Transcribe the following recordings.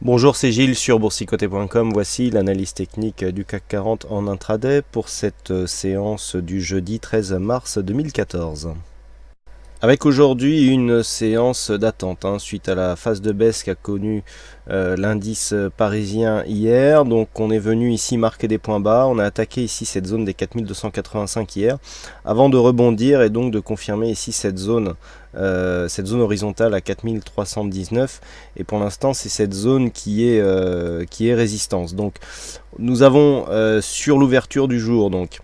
Bonjour, c'est Gilles sur boursicoté.com. Voici l'analyse technique du CAC 40 en intraday pour cette séance du jeudi 13 mars 2014. Avec aujourd'hui une séance d'attente suite à la phase de baisse qu'a connu l'indice parisien hier. Donc on est venu ici marquer des points bas, on a attaqué ici cette zone des 4285 hier avant de rebondir et donc de confirmer ici cette zone horizontale à 4319, et pour l'instant c'est cette zone qui est résistance. Donc nous avons sur l'ouverture du jour, donc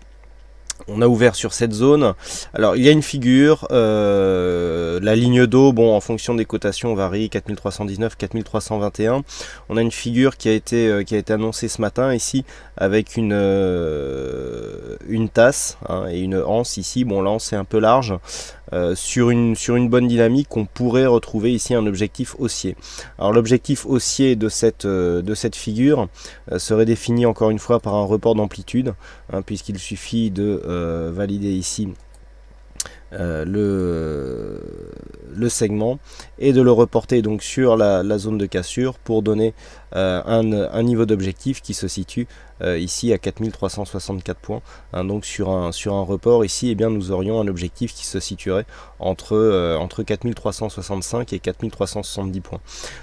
on a ouvert sur cette zone. Alors il y a une figure, la ligne d'eau, bon, en fonction des cotations varie, 4319, 4321. On a une figure qui a été annoncée ce matin ici avec une tasse et une anse ici. Bon, l'anse c'est un peu large. Sur une bonne dynamique, on pourrait retrouver ici un objectif haussier. Alors l'objectif haussier de cette figure serait défini encore une fois par un report d'amplitude, puisqu'il suffit de valider ici le segment et de le reporter donc sur la zone de cassure pour donner un niveau d'objectif qui se situe ici à 4364 points. Donc sur un report ici, eh bien, nous aurions un objectif qui se situerait entre 4365 et 4370 points.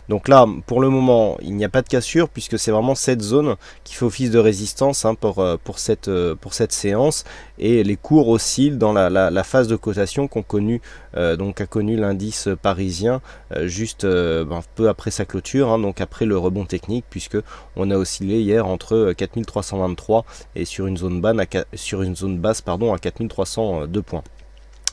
Donc là, pour le moment, il n'y a pas de cassure puisque c'est vraiment cette zone qui fait office de résistance pour cette séance, et les cours oscillent dans la phase de cotation qu'a connu l'indice parisien juste peu après sa clôture, donc après le rebond technique, puisque on a oscillé hier entre 4323 et sur une zone basse à 4302 points.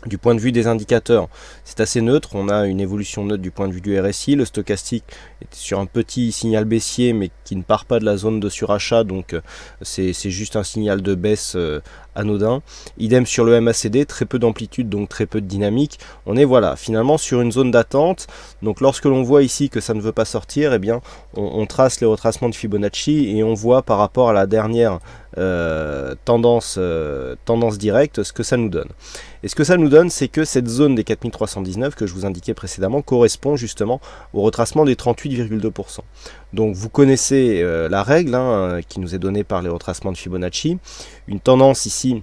Du point de vue des indicateurs, c'est assez neutre, on a une évolution neutre du point de vue du RSI, le stochastique est sur un petit signal baissier mais qui ne part pas de la zone de surachat, donc c'est juste un signal de baisse anodin. Idem sur le MACD, très peu d'amplitude, donc très peu de dynamique. On est finalement sur une zone d'attente. Donc lorsque l'on voit ici que ça ne veut pas sortir, eh bien on trace les retracements de Fibonacci et on voit par rapport à la dernière tendance directe ce que ça nous donne. Et ce que ça nous donne, c'est que cette zone des 4319 que je vous indiquais précédemment correspond justement au retracement des 38,2%. Donc vous connaissez la règle qui nous est donnée par les retracements de Fibonacci. Une tendance ici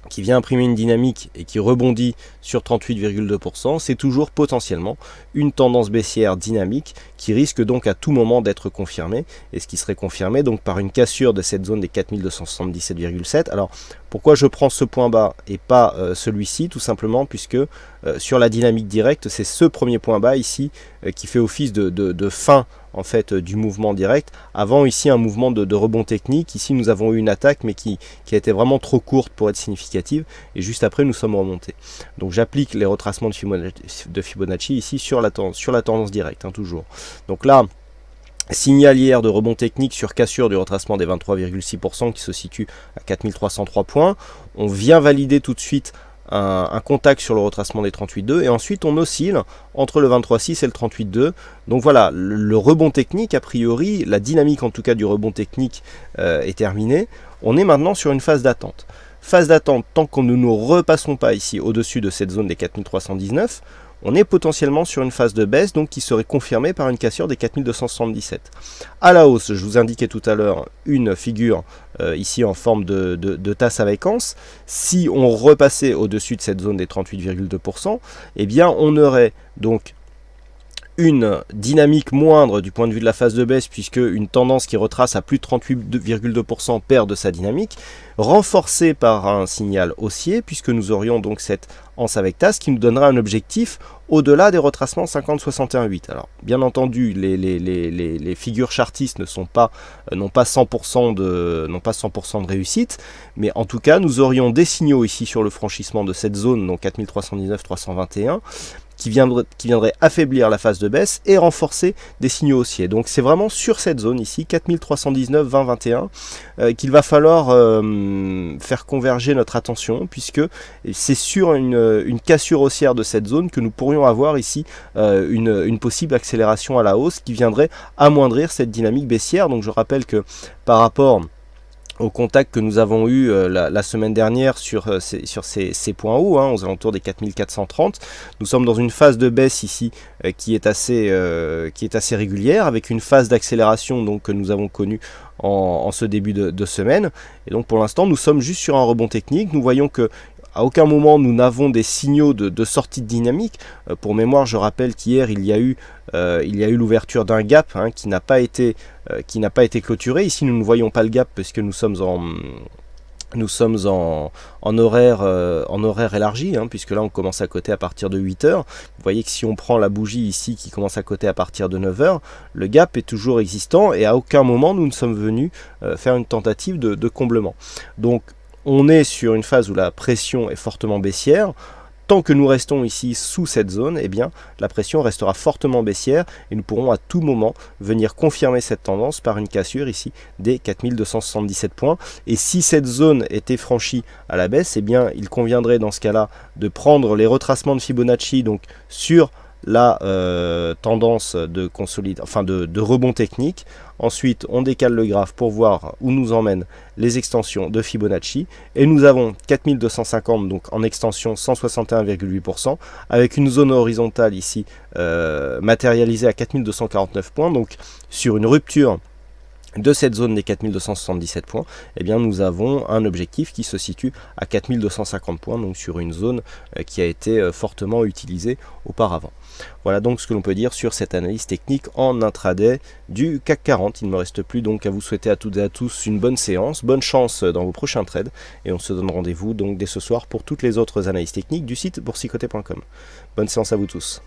qui vient imprimer une dynamique et qui rebondit sur 38,2%, c'est toujours potentiellement une tendance baissière dynamique qui risque donc à tout moment d'être confirmée, et ce qui serait confirmé donc par une cassure de cette zone des 4277,7. Alors pourquoi je prends ce point bas et pas celui-ci? Tout simplement puisque sur la dynamique directe, c'est ce premier point bas ici qui fait office de fin en fait du mouvement direct, avant ici un mouvement de rebond technique. Ici nous avons eu une attaque mais qui a été vraiment trop courte pour être significative, et juste après nous sommes remontés. Donc j'applique les retracements de Fibonacci ici sur la tendance directe, toujours. Donc là, signal hier de rebond technique sur cassure du retracement des 23,6% qui se situe à 4303 points. On vient valider tout de suite un contact sur le retracement des 38,2, et ensuite on oscille entre le 23,6 et le 38,2. Donc voilà, le rebond technique, a priori, la dynamique en tout cas du rebond technique est terminée. On est maintenant sur une phase d'attente. Phase d'attente, tant qu'on ne nous repassons pas ici au-dessus de cette zone des 4319, on est potentiellement sur une phase de baisse, donc qui serait confirmée par une cassure des 4277. À la hausse, je vous indiquais tout à l'heure une figure ici en forme de tasse avec anse. Si on repassait au-dessus de cette zone des 38,2%, eh bien on aurait donc une dynamique moindre du point de vue de la phase de baisse, puisque une tendance qui retrace à plus de 38,2% perd de sa dynamique, renforcée par un signal haussier, puisque nous aurions donc cette anse avec tasse qui nous donnera un objectif au-delà des retracements 50-61-8. Alors bien entendu, les figures chartistes n'ont pas 100% de réussite, mais en tout cas nous aurions des signaux ici sur le franchissement de cette zone, donc 4319-321, qui viendrait affaiblir la phase de baisse et renforcer des signaux haussiers. Donc c'est vraiment sur cette zone ici, 4319, 20, 21, qu'il va falloir faire converger notre attention, puisque c'est sur une cassure haussière de cette zone que nous pourrions avoir ici une possible accélération à la hausse qui viendrait amoindrir cette dynamique baissière. Donc je rappelle que par rapport au contact que nous avons eu la semaine dernière sur ces points hauts, hein, aux alentours des 4430. Nous sommes dans une phase de baisse ici qui est assez régulière, avec une phase d'accélération donc que nous avons connue en ce début de semaine. Et donc pour l'instant, nous sommes juste sur un rebond technique. Nous voyons que à aucun moment nous n'avons des signaux de sortie de dynamique. Pour mémoire, je rappelle qu'hier il y a eu l'ouverture d'un gap, hein, qui n'a pas été clôturé. Ici nous ne voyons pas le gap parce que nous sommes en horaire élargi, hein, puisque là on commence à coter à partir de 8 heures. Vous voyez que si on prend la bougie ici qui commence à coter à partir de 9 heures, le gap est toujours existant et à aucun moment nous ne sommes venus faire une tentative de comblement. Donc on est sur une phase où la pression est fortement baissière. Tant que nous restons ici sous cette zone, eh bien, la pression restera fortement baissière et nous pourrons à tout moment venir confirmer cette tendance par une cassure ici des 4277 points. Et si cette zone était franchie à la baisse, eh bien, il conviendrait dans ce cas-là de prendre les retracements de Fibonacci donc sur la tendance de rebond technique. Ensuite, on décale le graphe pour voir où nous emmènent les extensions de Fibonacci. Et nous avons 4250 donc en extension 161,8%, avec une zone horizontale ici matérialisée à 4249 points. Donc sur une rupture de cette zone des 4277 points, eh bien nous avons un objectif qui se situe à 4250 points, donc sur une zone qui a été fortement utilisée auparavant. Voilà donc ce que l'on peut dire sur cette analyse technique en intraday du CAC 40. Il ne me reste plus donc à vous souhaiter à toutes et à tous une bonne séance, bonne chance dans vos prochains trades, et on se donne rendez-vous donc dès ce soir pour toutes les autres analyses techniques du site boursicoté.com. Bonne séance à vous tous.